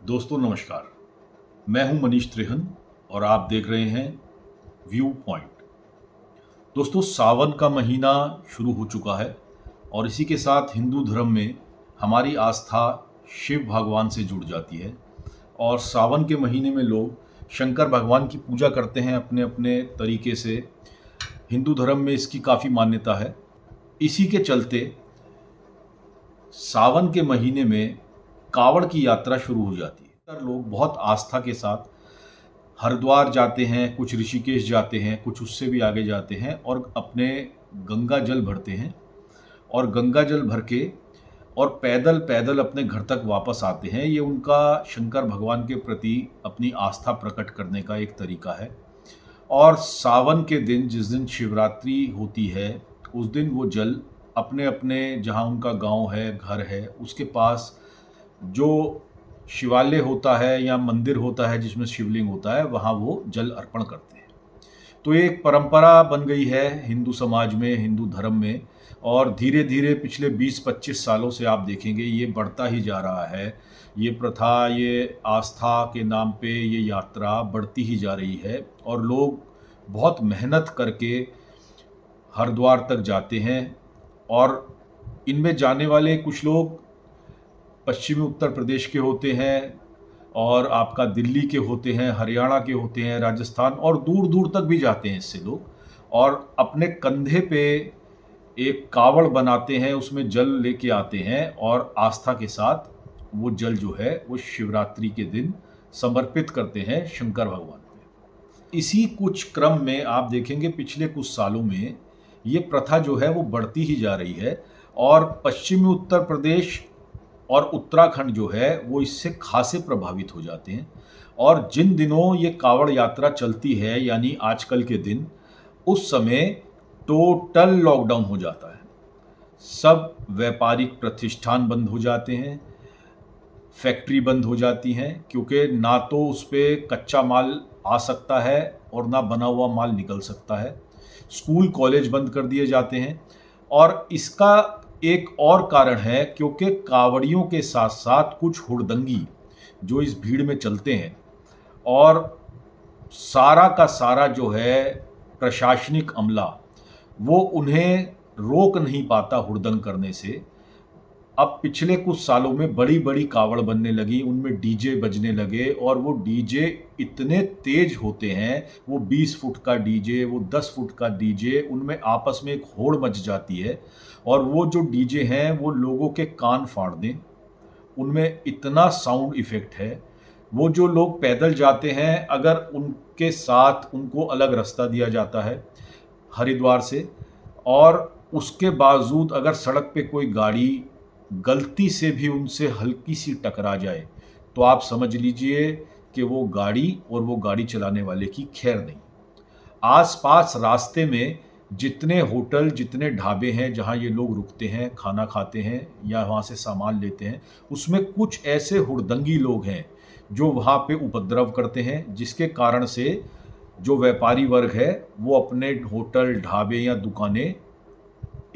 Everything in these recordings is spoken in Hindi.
दोस्तों नमस्कार। मैं हूं मनीष त्रिहन और आप देख रहे हैं व्यू पॉइंट। दोस्तों सावन का महीना शुरू हो चुका है और इसी के साथ हिंदू धर्म में हमारी आस्था शिव भगवान से जुड़ जाती है। और सावन के महीने में लोग शंकर भगवान की पूजा करते हैं अपने अपने तरीके से। हिंदू धर्म में इसकी काफ़ी मान्यता है। इसी के चलते सावन के महीने में कावड़ की यात्रा शुरू हो जाती है। लोग बहुत आस्था के साथ हरिद्वार जाते हैं, कुछ ऋषिकेश जाते हैं, कुछ उससे भी आगे जाते हैं और अपने गंगा जल भरते हैं और गंगा जल भर के और पैदल पैदल अपने घर तक वापस आते हैं। ये उनका शंकर भगवान के प्रति अपनी आस्था प्रकट करने का एक तरीका है। और सावन के दिन जिस दिन शिवरात्रि होती है उस दिन वो जल अपने अपने जहाँ उनका गांव है, घर है, उसके पास जो शिवालय होता है या मंदिर होता है जिसमें शिवलिंग होता है, वहाँ वो जल अर्पण करते हैं। तो ये एक परंपरा बन गई है हिंदू समाज में, हिंदू धर्म में। और धीरे धीरे पिछले 20-25 सालों से आप देखेंगे ये बढ़ता ही जा रहा है। ये प्रथा, ये आस्था के नाम पे ये यात्रा बढ़ती ही जा रही है और लोग बहुत मेहनत करके हरिद्वार तक जाते हैं। और इनमें जाने वाले कुछ लोग पश्चिमी उत्तर प्रदेश के होते हैं और आपका दिल्ली के होते हैं, हरियाणा के होते हैं, राजस्थान और दूर दूर तक भी जाते हैं इससे लोग। और अपने कंधे पे एक कावड़ बनाते हैं, उसमें जल लेके आते हैं और आस्था के साथ वो जल जो है वो शिवरात्रि के दिन समर्पित करते हैं शंकर भगवान पे। इसी कुछ क्रम में आप देखेंगे पिछले कुछ सालों में ये प्रथा जो है वो बढ़ती ही जा रही है और पश्चिमी उत्तर प्रदेश और उत्तराखंड जो है वो इससे खासे प्रभावित हो जाते हैं। और जिन दिनों ये कावड़ यात्रा चलती है यानी आजकल के दिन, उस समय टोटल लॉकडाउन हो जाता है। सब व्यापारिक प्रतिष्ठान बंद हो जाते हैं, फैक्ट्री बंद हो जाती हैं, क्योंकि ना तो उस पर कच्चा माल आ सकता है और ना बना हुआ माल निकल सकता है। स्कूल कॉलेज बंद कर दिए जाते हैं। और इसका एक और कारण है क्योंकि कावड़ियों के साथ साथ कुछ हुड़दंगी जो इस भीड़ में चलते हैं और सारा का सारा जो है प्रशासनिक अमला वो उन्हें रोक नहीं पाता हुड़दंग करने से। अब पिछले कुछ सालों में बड़ी बड़ी कावड़ बनने लगी, उनमें डीजे बजने लगे और वो डीजे इतने तेज होते हैं, वो 20 फुट का डीजे, वो 10 फुट का डीजे, उनमें आपस में एक होड़ मच जाती है। और वो जो डीजे हैं वो लोगों के कान फाड़ दें, उनमें इतना साउंड इफेक्ट है। वो जो लोग पैदल जाते हैं अगर उनके साथ उनको अलग रास्ता दिया जाता है हरिद्वार से, और उसके बावजूद अगर सड़क पे कोई गाड़ी गलती से भी उनसे हल्की सी टकरा जाए तो आप समझ लीजिए कि वो गाड़ी और वो गाड़ी चलाने वाले की खैर नहीं। आसपास रास्ते में जितने होटल, जितने ढाबे हैं जहां ये लोग रुकते हैं, खाना खाते हैं या वहां से सामान लेते हैं, उसमें कुछ ऐसे हुड़दंगी लोग हैं जो वहां पे उपद्रव करते हैं, जिसके कारण से जो व्यापारी वर्ग है वो अपने होटल, ढाबे या दुकानें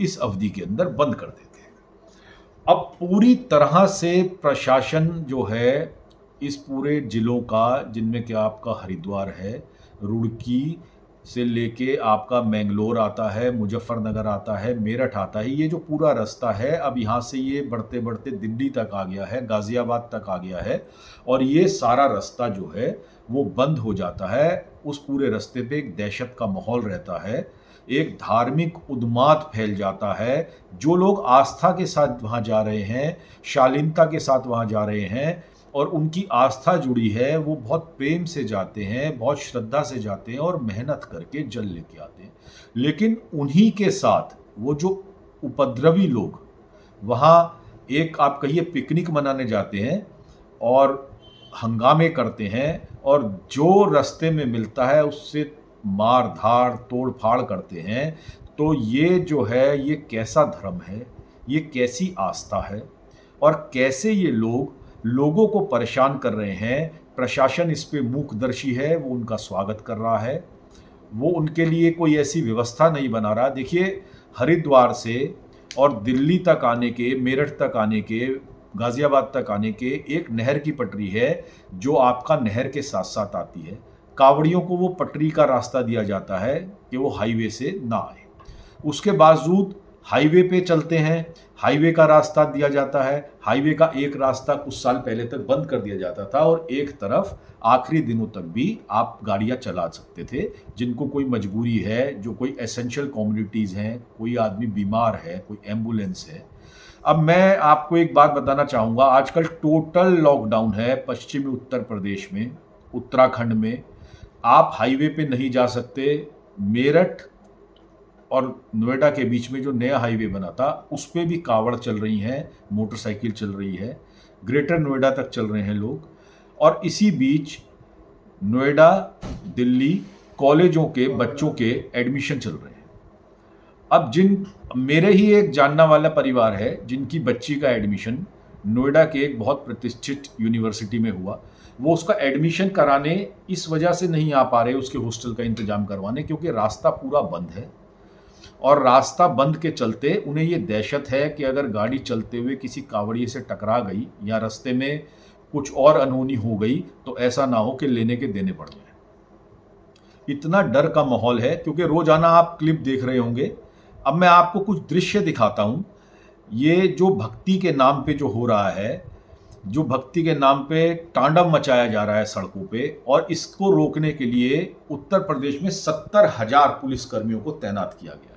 इस अवधि के अंदर बंद कर देते हैं। अब पूरी तरह से प्रशासन जो है इस पूरे जिलों का, जिनमें कि आपका हरिद्वार है, रुड़की से लेके आपका मैंगलोर आता है, मुजफ्फरनगर आता है, मेरठ आता है, ये जो पूरा रास्ता है अब यहाँ से ये बढ़ते बढ़ते दिल्ली तक आ गया है, गाज़ियाबाद तक आ गया है। और ये सारा रास्ता जो है वो बंद हो जाता है। उस पूरे रास्ते पे एक दहशत का माहौल रहता है, एक धार्मिक उन्माद फैल जाता है। जो लोग आस्था के साथ वहाँ जा रहे हैं, शालीनता के साथ वहाँ जा रहे हैं और उनकी आस्था जुड़ी है, वो बहुत प्रेम से जाते हैं, बहुत श्रद्धा से जाते हैं और मेहनत करके जल लेके आते हैं। लेकिन उन्हीं के साथ वो जो उपद्रवी लोग वहाँ एक आप कहिए पिकनिक मनाने जाते हैं और हंगामे करते हैं और जो रास्ते में मिलता है उससे मार धाड़ तोड़ फाड़ करते हैं। तो ये जो है ये कैसा धर्म है, ये कैसी आस्था है और कैसे ये लोग लोगों को परेशान कर रहे हैं। प्रशासन इस पे मूकदर्शी है, वो उनका स्वागत कर रहा है, वो उनके लिए कोई ऐसी व्यवस्था नहीं बना रहा। देखिए हरिद्वार से और दिल्ली तक आने के, मेरठ तक आने के गाज़ियाबाद तक आने के एक नहर की पटरी है जो आपका नहर के साथ साथ आती है। कांवड़ियों को वो पटरी का रास्ता दिया जाता है कि वो हाईवे से ना आए। उसके बावजूद हाईवे पे चलते हैं, हाईवे का रास्ता दिया जाता है। हाईवे का एक रास्ता कुछ साल पहले तक बंद कर दिया जाता था और एक तरफ आखिरी दिनों तक भी आप गाड़ियां चला सकते थे। जिनको कोई मजबूरी है, जो कोई एसेंशियल कम्युनिटीज़ हैं, कोई आदमी बीमार है, कोई एम्बुलेंस है। अब मैं आपको एक बात बताना चाहूँगा, आजकल टोटल लॉकडाउन है पश्चिमी उत्तर प्रदेश में, उत्तराखंड में। आप हाईवे पे नहीं जा सकते। मेरठ और नोएडा के बीच में जो नया हाईवे बना था उस पे भी कावड़ चल रही हैं, मोटरसाइकिल चल रही है। ग्रेटर नोएडा तक चल रहे हैं लोग। और इसी बीच नोएडा, दिल्ली कॉलेजों के बच्चों के एडमिशन चल रहे हैं। अब मेरे ही एक जानना वाला परिवार है जिनकी बच्ची का एडमिशन नोएडा के एक बहुत प्रतिष्ठित यूनिवर्सिटी में हुआ। वो उसका एडमिशन कराने इस वजह से नहीं आ पा रहे उसके हॉस्टल का इंतजाम करवाने, क्योंकि रास्ता पूरा बंद है। और रास्ता बंद के चलते उन्हें ये दहशत है कि अगर गाड़ी चलते हुए किसी कांवड़िए से टकरा गई या रास्ते में कुछ और अनहोनी हो गई तो ऐसा ना हो कि लेने के देने पड़ जाए। इतना डर का माहौल है, क्योंकि रोजाना आप क्लिप देख रहे होंगे। अब मैं आपको कुछ दृश्य दिखाता हूं। ये जो भक्ति के नाम पे जो हो रहा है, जो भक्ति के नाम पे तांडव मचाया जा रहा है सड़कों पे, और इसको रोकने के लिए उत्तर प्रदेश में 70,000 पुलिसकर्मियों को तैनात किया गया है।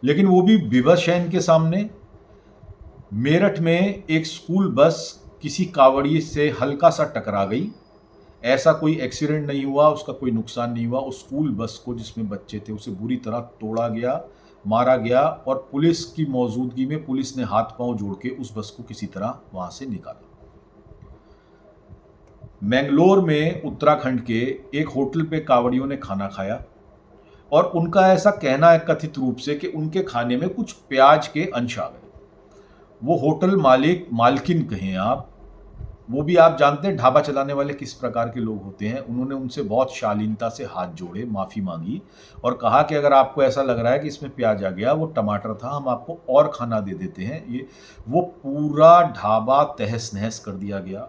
लेकिन वो भी विवश है इनके सामने। मेरठ में एक स्कूल बस किसी कांवड़िए से हल्का सा टकरा गई। ऐसा कोई एक्सीडेंट नहीं हुआ, उसका कोई नुकसान नहीं हुआ। उस स्कूल बस को जिसमें बच्चे थे उसे बुरी तरह तोड़ा गया, मारा गया, और पुलिस की मौजूदगी में पुलिस ने हाथ पांव जोड़ के उस बस को किसी तरह वहां से निकाला। मैंगलोर में उत्तराखंड के एक होटल पे कांवड़ियों ने खाना खाया और उनका ऐसा कहना है कथित रूप से कि उनके खाने में कुछ प्याज के अंश आ गए। वो होटल मालकिन कहें आप, वो भी आप जानते हैं ढाबा चलाने वाले किस प्रकार के लोग होते हैं। उन्होंने उनसे बहुत शालीनता से हाथ जोड़े, माफ़ी मांगी और कहा कि अगर आपको ऐसा लग रहा है कि इसमें प्याज आ गया, वो टमाटर था, हम आपको और खाना दे देते हैं। वो पूरा ढाबा तहस नहस कर दिया गया।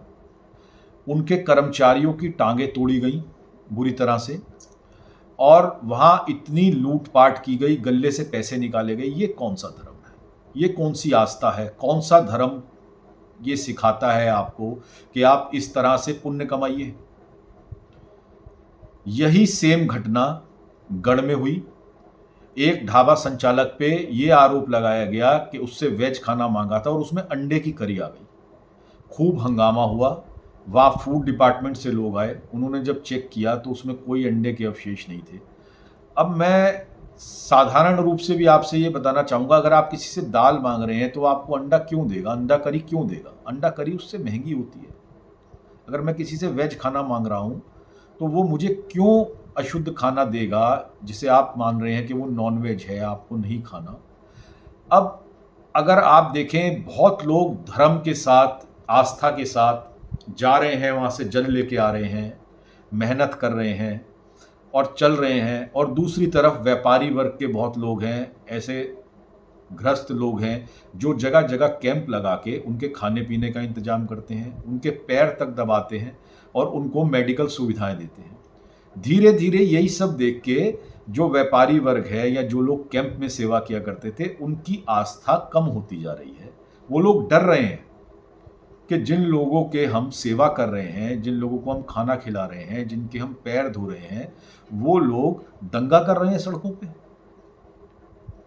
उनके कर्मचारियों की टांगें तोड़ी गई बुरी तरह से, और वहां इतनी लूटपाट की गई, गले से पैसे निकाले गए। ये कौन सा धर्म है? ये कौन सी आस्था है? कौन सा धर्म ये सिखाता है आपको कि आप इस तरह से पुण्य कमाइए? यही सेम घटना गढ़ में हुई। एक ढाबा संचालक पे ये आरोप लगाया गया कि उससे वेज खाना मांगा था और उसमें अंडे की करी आ गई। खूब हंगामा हुआ। वहाँ फूड डिपार्टमेंट से लोग आए, उन्होंने जब चेक किया तो उसमें कोई अंडे के अवशेष नहीं थे। अब मैं साधारण रूप से भी आपसे ये बताना चाहूँगा, अगर आप किसी से दाल मांग रहे हैं तो आपको अंडा क्यों देगा? अंडा करी क्यों देगा? अंडा करी उससे महंगी होती है। अगर मैं किसी से वेज खाना मांग रहा हूँ तो वो मुझे क्यों अशुद्ध खाना देगा जिसे आप मान रहे हैं कि वो नॉन वेज है, आपको नहीं खाना। अब अगर आप देखें, बहुत लोग धर्म के साथ, आस्था के साथ जा रहे हैं, वहाँ से जल लेके आ रहे हैं, मेहनत कर रहे हैं और चल रहे हैं, और दूसरी तरफ व्यापारी वर्ग के बहुत लोग हैं, ऐसे गृहस्थ लोग हैं जो जगह जगह कैंप लगा के उनके खाने पीने का इंतजाम करते हैं, उनके पैर तक दबाते हैं और उनको मेडिकल सुविधाएं देते हैं। धीरे धीरे यही सब देख के जो व्यापारी वर्ग है या जो लोग कैंप में सेवा किया करते थे, उनकी आस्था कम होती जा रही है। वो लोग डर रहे हैं कि जिन लोगों के हम सेवा कर रहे हैं, जिन लोगों को हम खाना खिला रहे हैं, जिनके हम पैर धो रहे हैं, वो लोग दंगा कर रहे हैं सड़कों पे।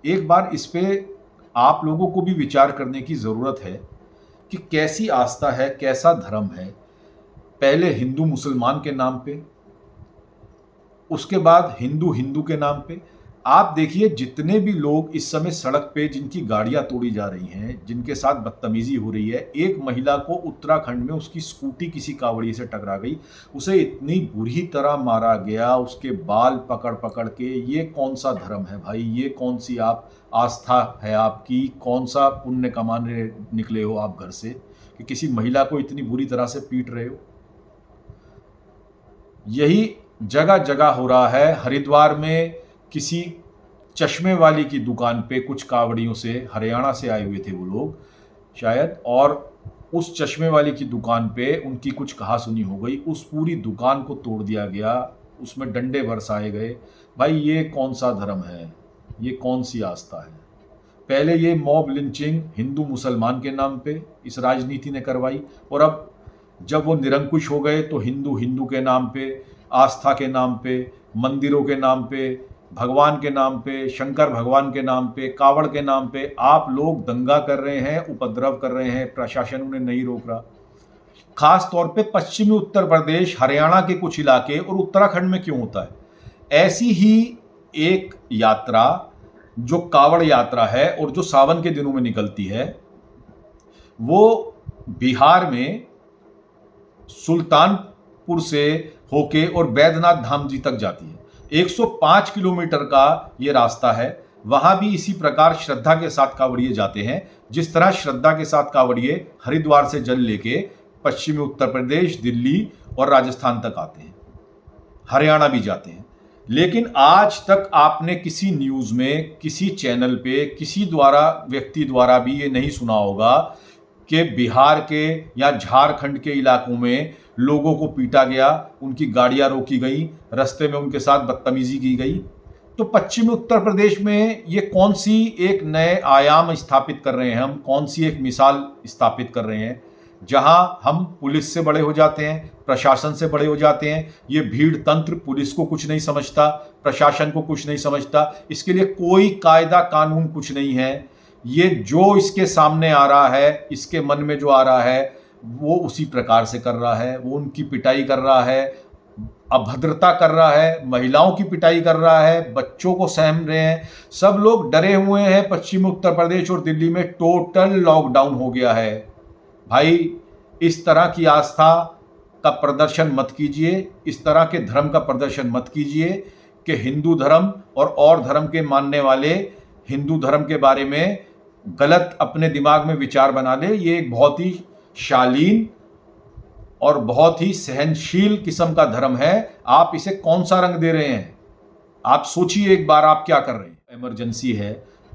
एक बार इस पे आप लोगों को भी विचार करने की ज़रूरत है कि कैसी आस्था है, कैसा धर्म है। पहले हिंदू मुसलमान के नाम पे, उसके बाद हिंदू हिंदू के नाम पे। आप देखिए जितने भी लोग इस समय सड़क पे जिनकी गाड़ियां तोड़ी जा रही हैं, जिनके साथ बदतमीजी हो रही है। एक महिला को उत्तराखंड में उसकी स्कूटी किसी कांवड़ी से टकरा गई, उसे इतनी बुरी तरह मारा गया, उसके बाल पकड़ पकड़ के। ये कौन सा धर्म है भाई? ये कौन सी आप आस्था है आपकी? कौन सा पुण्य कमाने निकले हो आप घर से कि किसी महिला को इतनी बुरी तरह से पीट रहे हो? यही जगह जगह हो रहा है। हरिद्वार में किसी चश्मे वाली की दुकान पे कुछ कांवड़ियों से, हरियाणा से आए हुए थे वो लोग शायद, और उस चश्मे वाले की दुकान पे उनकी कुछ कहासुनी हो गई, उस पूरी दुकान को तोड़ दिया गया, उसमें डंडे बरसाए गए। भाई ये कौन सा धर्म है, ये कौन सी आस्था है? पहले ये मॉब लिंचिंग हिंदू मुसलमान के नाम पे इस राजनीति ने करवाई, और अब जब वो निरंकुश हो गए तो हिंदू हिंदू के नाम पे, आस्था के नाम पे, मंदिरों के नाम पे, भगवान के नाम पे, शंकर भगवान के नाम पे, कावड़ के नाम पे आप लोग दंगा कर रहे हैं, उपद्रव कर रहे हैं, प्रशासन उन्हें नहीं रोक रहा। खास तौर पे पश्चिमी उत्तर प्रदेश, हरियाणा के कुछ इलाके और उत्तराखंड में क्यों होता है? ऐसी ही एक यात्रा जो कावड़ यात्रा है और जो सावन के दिनों में निकलती है, वो बिहार में सुल्तानपुर से होके और बैद्यनाथ धाम जी तक जाती है। 105 किलोमीटर का ये रास्ता है। वहां भी इसी प्रकार श्रद्धा के साथ कांवड़िए जाते हैं, जिस तरह श्रद्धा के साथ कांवड़िए हरिद्वार से जल लेके पश्चिमी उत्तर प्रदेश, दिल्ली और राजस्थान तक आते हैं, हरियाणा भी जाते हैं। लेकिन आज तक आपने किसी न्यूज में, किसी चैनल पे, किसी व्यक्ति द्वारा भी ये नहीं सुना होगा कि बिहार के या झारखंड के इलाकों में लोगों को पीटा गया, उनकी गाड़ियां रोकी गई, रास्ते में उनके साथ बदतमीजी की गई। तो पश्चिमी उत्तर प्रदेश में ये कौन सी एक नए आयाम स्थापित कर रहे हैं हम, कौन सी एक मिसाल स्थापित कर रहे हैं, जहां हम पुलिस से बड़े हो जाते हैं, प्रशासन से बड़े हो जाते हैं। ये भीड़ तंत्र पुलिस को कुछ नहीं समझता, प्रशासन को कुछ नहीं समझता, इसके लिए कोई कायदा कानून कुछ नहीं है। ये जो इसके सामने आ रहा है, इसके मन में जो आ रहा है, वो उसी प्रकार से कर रहा है। वो उनकी पिटाई कर रहा है, अभद्रता कर रहा है, महिलाओं की पिटाई कर रहा है, बच्चों को सहम रहे हैं। सब लोग डरे हुए हैं। पश्चिमी उत्तर प्रदेश और दिल्ली में टोटल लॉकडाउन हो गया है। भाई इस तरह की आस्था का प्रदर्शन मत कीजिए, इस तरह के धर्म का प्रदर्शन मत कीजिए कि हिंदू धर्म और धर्म के मानने वाले हिंदू धर्म के बारे में गलत अपने दिमाग में विचार बना ले। ये एक बहुत ही शालीन और बहुत ही सहनशील किस्म का धर्म है। आप इसे कौन सा रंग दे रहे हैं? आप सोचिए एक बार, आप क्या कर रहे हैं? इमरजेंसी है,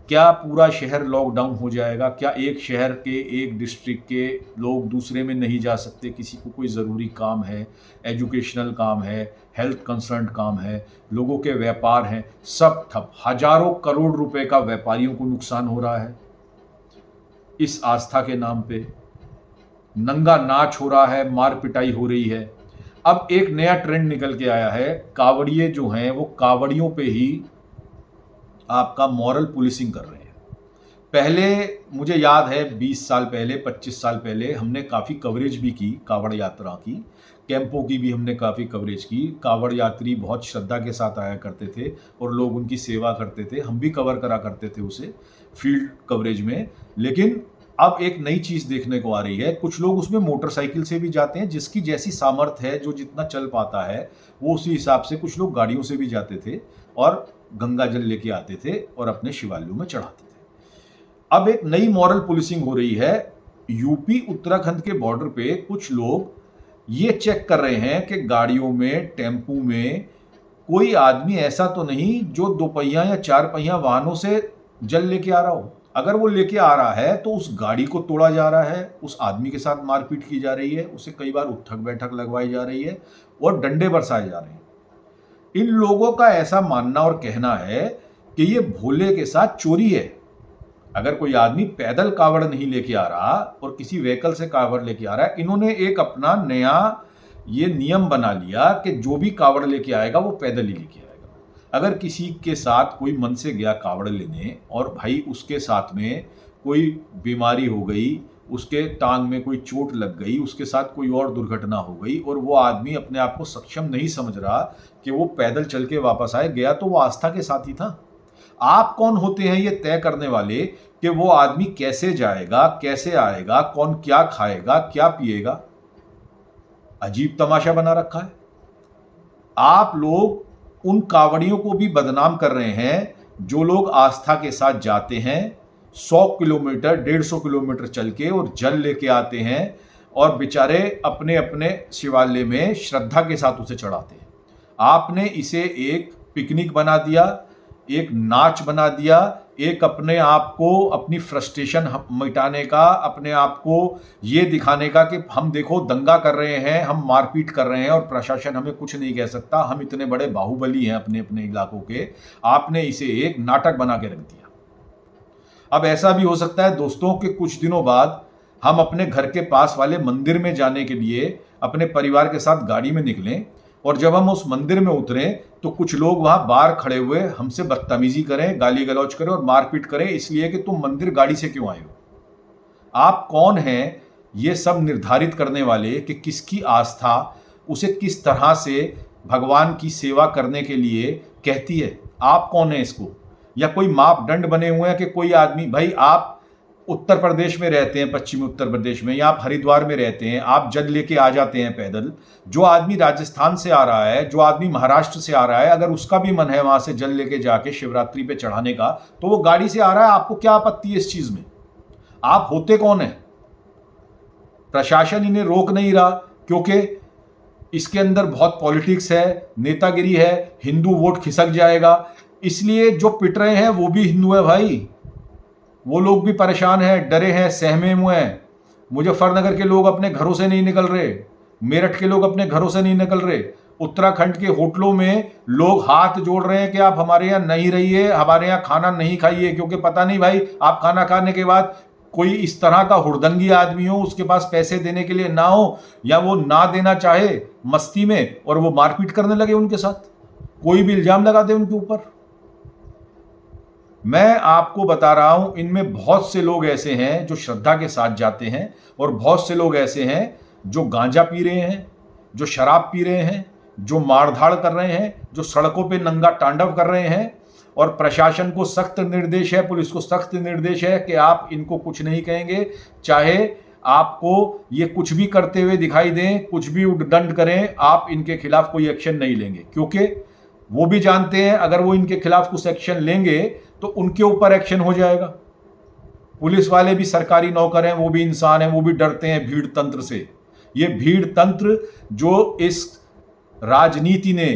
क्या पूरा शहर लॉकडाउन हो जाएगा? क्या एक शहर के, एक डिस्ट्रिक्ट के लोग दूसरे में नहीं जा सकते? किसी को कोई ज़रूरी काम है, एजुकेशनल काम है, हेल्थ कंसर्न काम है, लोगों के व्यापार हैं, सब ठप। हजारों करोड़ रुपए का व्यापारियों को नुकसान हो रहा है इस आस्था के नाम पे। नंगा नाच हो रहा है, मार पिटाई हो रही है। अब एक नया ट्रेंड निकल के आया है, कावड़िए जो हैं वो कावड़ियों पे ही आपका मॉरल पुलिसिंग कर रहे हैं। पहले मुझे याद है 20 साल पहले, 25 साल पहले हमने काफ़ी कवरेज भी की कावड़ यात्रा की, कैंपों की भी हमने काफ़ी कवरेज की। कावड़ यात्री बहुत श्रद्धा के साथ आया करते थे और लोग उनकी सेवा करते थे, हम भी कवर करा करते थे उसे फील्ड कवरेज में। लेकिन अब एक नई चीज़ देखने को आ रही है, कुछ लोग उसमें मोटरसाइकिल से भी जाते हैं, जिसकी जैसी सामर्थ्य है, जो जितना चल पाता है वो उसी हिसाब से। कुछ लोग गाड़ियों से भी जाते थे और गंगा जल लेके आते थे और अपने शिवालयों में चढ़ाते थे। अब एक नई मॉरल पुलिसिंग हो रही है। यूपी उत्तराखंड के बॉर्डर पे कुछ लोग ये चेक कर रहे हैं कि गाड़ियों में, टेम्पू में कोई आदमी ऐसा तो नहीं जो 2 पहिया या 4 पहिया वाहनों से जल लेके आ रहा हो। अगर वो लेके आ रहा है तो उस गाड़ी को तोड़ा जा रहा है, उस आदमी के साथ मारपीट की जा रही है, उसे कई बार उठक बैठक लगवाई जा रही है और डंडे बरसाए जा रहे हैं। इन लोगों का ऐसा मानना और कहना है कि ये भोले के साथ चोरी है। अगर कोई आदमी पैदल कावड़ नहीं लेके आ रहा और किसी व्हीकल से कावड़ लेके आ रहा है, इन्होंने एक अपना नया ये नियम बना लिया कि जो भी कावड़ लेके आएगा वो पैदल ही लेके आएगा। अगर किसी के साथ कोई मन से गया कावड़ लेने और भाई उसके साथ में कोई बीमारी हो गई, उसके टांग में कोई चोट लग गई, उसके साथ कोई और दुर्घटना हो गई और वो आदमी अपने आप को सक्षम नहीं समझ रहा कि वो पैदल चल के वापस आए, गया तो वो आस्था के साथ ही था। आप कौन होते हैं ये तय करने वाले कि वो आदमी कैसे जाएगा, कैसे आएगा, कौन क्या खाएगा, क्या पिएगा? अजीब तमाशा बना रखा है। आप लोग उन कावड़ियों को भी बदनाम कर रहे हैं जो लोग आस्था के साथ जाते हैं, 100 किलोमीटर, 150 किलोमीटर चल के और जल लेके आते हैं और बेचारे अपने अपने शिवालय में श्रद्धा के साथ उसे चढ़ाते हैं। आपने इसे एक पिकनिक बना दिया, एक नाच बना दिया, एक अपने आप को, अपनी फ्रस्ट्रेशन मिटाने का, अपने आप को ये दिखाने का कि हम देखो दंगा कर रहे हैं, हम मारपीट कर रहे हैं और प्रशासन हमें कुछ नहीं कह सकता, हम इतने बड़े बाहुबली हैं अपने अपने इलाकों के। आपने इसे एक नाटक बना के रख दिया। अब ऐसा भी हो सकता है दोस्तों कि कुछ दिनों बाद हम अपने घर के पास वाले मंदिर में जाने के लिए अपने परिवार के साथ गाड़ी में निकलें और जब हम उस मंदिर में उतरें तो कुछ लोग वहां बाहर खड़े हुए हमसे बदतमीजी करें, गाली गलौज करें और मारपीट करें, इसलिए कि तुम मंदिर गाड़ी से क्यों आए हो। आप कौन हैं ये सब निर्धारित करने वाले कि किसकी आस्था उसे किस तरह से भगवान की सेवा करने के लिए कहती है? आप कौन है इसको? या कोई मापदंड बने हुए हैं कि कोई आदमी, भाई आप उत्तर प्रदेश में रहते हैं, पश्चिमी उत्तर प्रदेश में, या आप हरिद्वार में रहते हैं, आप जल लेके आ जाते हैं पैदल। जो आदमी राजस्थान से आ रहा है, जो आदमी महाराष्ट्र से आ रहा है, अगर उसका भी मन है वहां से जल लेके जाके शिवरात्रि पे चढ़ाने का, तो वो गाड़ी से आ रहा है। आपको क्या आपत्ति है इस चीज में? आप होते कौन है? प्रशासन इन्हें रोक नहीं रहा क्योंकि इसके अंदर बहुत पॉलिटिक्स है, नेतागिरी है, हिंदू वोट खिसक जाएगा, इसलिए जो पिट रहे हैं वो भी हिंदू है भाई। वो लोग भी परेशान हैं, डरे हैं, सहमे हुए हैं। मुजफ्फरनगर के लोग अपने घरों से नहीं निकल रहे, मेरठ के लोग अपने घरों से नहीं निकल रहे, उत्तराखंड के होटलों में लोग हाथ जोड़ रहे हैं कि आप हमारे यहाँ नहीं रहिए, हमारे यहाँ खाना नहीं खाइए, क्योंकि पता नहीं भाई आप खाना खाने के बाद कोई इस तरह का हुड़दंगी आदमी हो, उसके पास पैसे देने के लिए ना हो, या वो ना देना चाहे मस्ती में और वो मारपीट करने लगे उनके साथ, कोई भी इल्जाम लगा दे उनके ऊपर। मैं आपको बता रहा हूं, इनमें बहुत से लोग ऐसे हैं जो श्रद्धा के साथ जाते हैं और बहुत से लोग ऐसे हैं जो गांजा पी रहे हैं, जो शराब पी रहे हैं, जो मारधाड़ कर रहे हैं, जो सड़कों पे नंगा तांडव कर रहे हैं। और प्रशासन को सख्त निर्देश है, पुलिस को सख्त निर्देश है कि आप इनको कुछ नहीं कहेंगे, चाहे आपको ये कुछ भी करते हुए दिखाई दें, कुछ भी उद्दंड करें, आप इनके खिलाफ कोई एक्शन नहीं लेंगे, क्योंकि वो भी जानते हैं अगर वो इनके खिलाफ कुछ एक्शन लेंगे तो उनके ऊपर एक्शन हो जाएगा। पुलिस वाले भी सरकारी नौकर हैं, वो भी इंसान हैं, वो भी डरते हैं भीड़ तंत्र से। ये भीड़ तंत्र जो इस राजनीति ने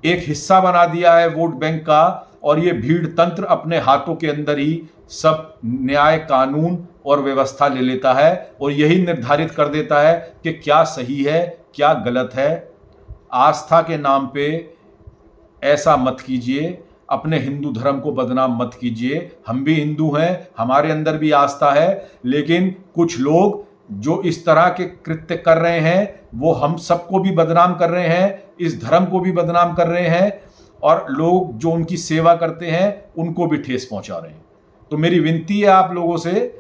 एक हिस्सा बना दिया है वोट बैंक का, और ये भीड़ तंत्र अपने हाथों के अंदर ही सब न्याय, कानून और व्यवस्था ले लेता है और यही निर्धारित कर देता है कि क्या सही है, क्या गलत है। आस्था के नाम पे ऐसा मत कीजिए, अपने हिंदू धर्म को बदनाम मत कीजिए। हम भी हिंदू हैं, हमारे अंदर भी आस्था है, लेकिन कुछ लोग जो इस तरह के कृत्य कर रहे हैं वो हम सबको भी बदनाम कर रहे हैं, इस धर्म को भी बदनाम कर रहे हैं, और लोग जो उनकी सेवा करते हैं उनको भी ठेस पहुंचा रहे हैं। तो मेरी विनती है आप लोगों से,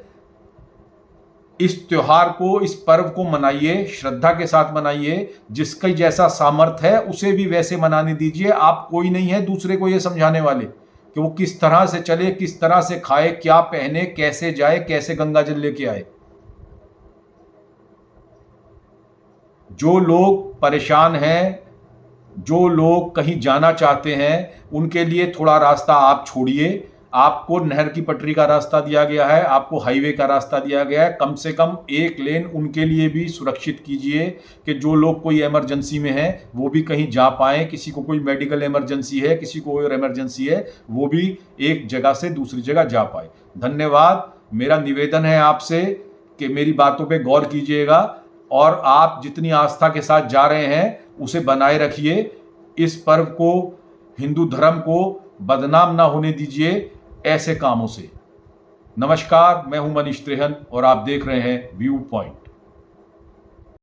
इस त्योहार को, इस पर्व को मनाइए, श्रद्धा के साथ मनाइए। जिसका जैसा सामर्थ्य है उसे भी वैसे मनाने दीजिए। आप कोई नहीं है दूसरे को ये समझाने वाले कि वो किस तरह से चले, किस तरह से खाए, क्या पहने, कैसे जाए, कैसे गंगा जल लेके आए। जो लोग परेशान हैं, जो लोग कहीं जाना चाहते हैं, उनके लिए थोड़ा रास्ता आप छोड़िए। आपको नहर की पटरी का रास्ता दिया गया है, आपको हाईवे का रास्ता दिया गया है, कम से कम एक लेन उनके लिए भी सुरक्षित कीजिए कि जो लोग कोई इमरजेंसी में हैं वो भी कहीं जा पाएँ। किसी को कोई मेडिकल इमरजेंसी है, किसी को कोई इमरजेंसी है, वो भी एक जगह से दूसरी जगह जा पाए। धन्यवाद। मेरा निवेदन है आपसे कि मेरी बातों पे गौर कीजिएगा और आप जितनी आस्था के साथ जा रहे हैं उसे बनाए रखिए। इस पर्व को, हिंदू धर्म को बदनाम ना होने दीजिए ऐसे कामों से। नमस्कार, मैं हूं मनीष त्रेहन और आप देख रहे हैं व्यू पॉइंट।